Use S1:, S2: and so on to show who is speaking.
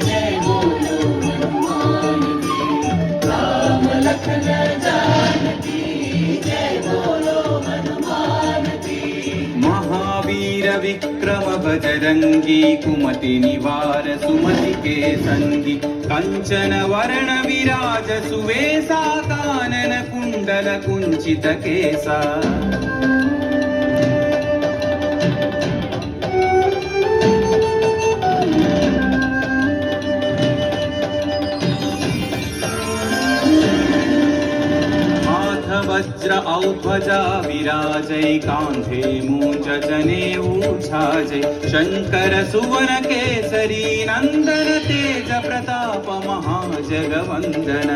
S1: जय बोलो हनुमान की। राम लखन जानकी जय बोलो हनुमान की।
S2: महावीर विक्रम बजरंगी कुमति निवार सुमति के संगी। कंचन वर्ण विराज सुवेसा कानन कुंडल कुंचित केसा। वज्र औध्वजा विराजै कांधे मूंज जनेऊ छाजै। शंकर सुवन केसरी नंदन तेज प्रताप महाजगवंदन।